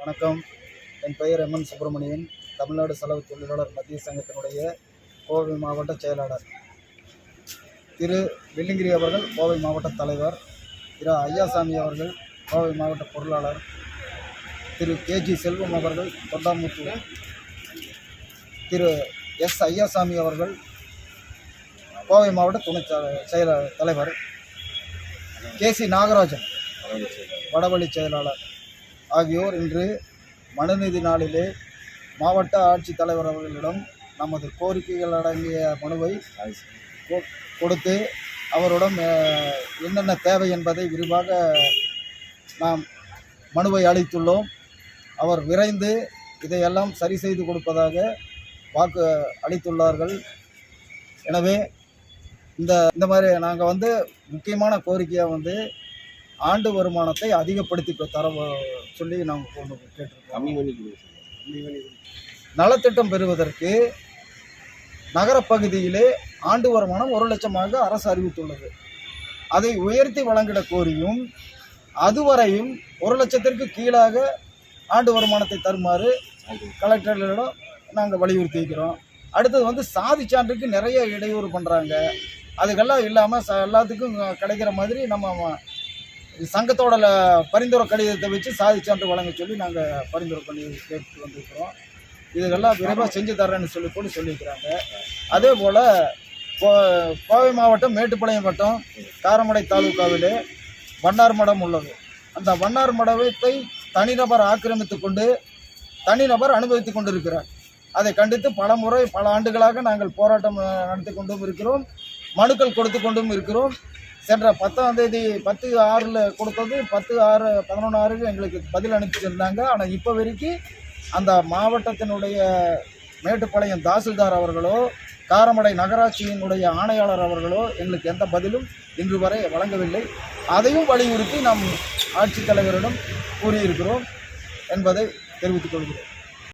வணக்கம். என் பெயர் எம்.என். சுப்பிரமணியன். தமிழ்நாடு செலவு தொழிலாளர் மத்திய சங்கத்தினுடைய கோவை மாவட்ட செயலாளர். திரு வெள்ளிங்கிரி அவர்கள் கோவை மாவட்ட தலைவர், திரு ஐயாசாமி அவர்கள் கோவை மாவட்ட பொருளாளர், திரு கேஜி செல்வம் அவர்கள் தொண்டாமுத்தூர், திரு எஸ் ஐயாசாமி அவர்கள் கோவை மாவட்ட துணை தலைவர், கேசி நாகராஜன் வடவழி செயலாளர் ஆகியோர் இன்று மனுநீதி நாளிலே மாவட்ட ஆட்சித்தலைவர் அவர்களிடம் நமது கோரிக்கைகள் அடங்கிய மனுவை கொடுத்து அவரிடம் என்னென்ன தேவை என்பதை விரிவாக நாம் மனுவை அளித்துள்ளோம். அவர் விரைந்து இதையெல்லாம் சரி செய்து கொடுப்பதாக வாக்கு அளித்துள்ளார்கள். எனவே இந்த மாதிரி நாங்கள் முக்கியமான கோரிக்கையாக ஆண்டு வருமானத்தை அதிகப்படுத்தி தர சொல்லி நாங்கள் கேட்டிருக்கோம். நலத்திட்டம் பெறுவதற்கு நகரப்பகுதியிலே ஆண்டு வருமானம் 1 லட்சமாக அரசு அறிவித்துள்ளது. அதை உயர்த்தி வழங்கிட கோரியும் அதுவரையும் 1 லட்சத்திற்கு கீழாக ஆண்டு வருமானத்தை தருமாறு கலெக்டர்களிடம் நாங்கள் வலியுறுத்தி இருக்கிறோம். அடுத்தது சாதி சான்றுக்கு நிறைய இடையூறு பண்ணுறாங்க. அதுக்கெல்லாம் இல்லாமல் எல்லாத்துக்கும் கிடைக்கிற மாதிரி நம்ம சங்கத்தோட பரிந்துரை கடிதத்தை வச்சு சாதி சான்று வழங்க சொல்லி நாங்கள் பரிந்துரை பண்ணி கேட்டு வந்திருக்கிறோம். இதுக்கெல்லாம் விரைவாக செஞ்சு தர்றேன்னு சொல்லியிருக்கிறாங்க. அதே போல் கோவை மாவட்டம் மேட்டுப்பாளையம் வட்டம் காரமடை தாலுகாவிலே வண்ணார் மடம் உள்ளது. அந்த வண்ணார் மடத்தை தனிநபர் ஆக்கிரமித்து கொண்டு தனிநபர் அனுபவித்து கொண்டிருக்கிறார். அதை கண்டித்து பல ஆண்டுகளாக நாங்கள் போராட்டம் நடத்தி கொண்டும் இருக்கிறோம், மனுக்கள் கொடுத்து கொண்டும் இருக்கிறோம். சென்ற 10ஆம் தேதி 10/6 கொடுத்தது 10/6 எங்களுக்கு பதில் அனுப்பிச்சிருந்தாங்க. ஆனால் இப்போ வரைக்கும் அந்த மாவட்டத்தினுடைய மேட்டுப்பாளையம் தாசில்தார் அவர்களோ காரமடை நகராட்சியினுடைய ஆணையாளர் அவர்களோ எங்களுக்கு எந்த பதிலும் இன்று வரை வழங்கவில்லை. அதையும் வலியுறுத்தி நாம் ஆட்சித்தலைவரிடம் கூறியிருக்கிறோம் என்பதை தெரிவித்துக் கொள்கிறோம்.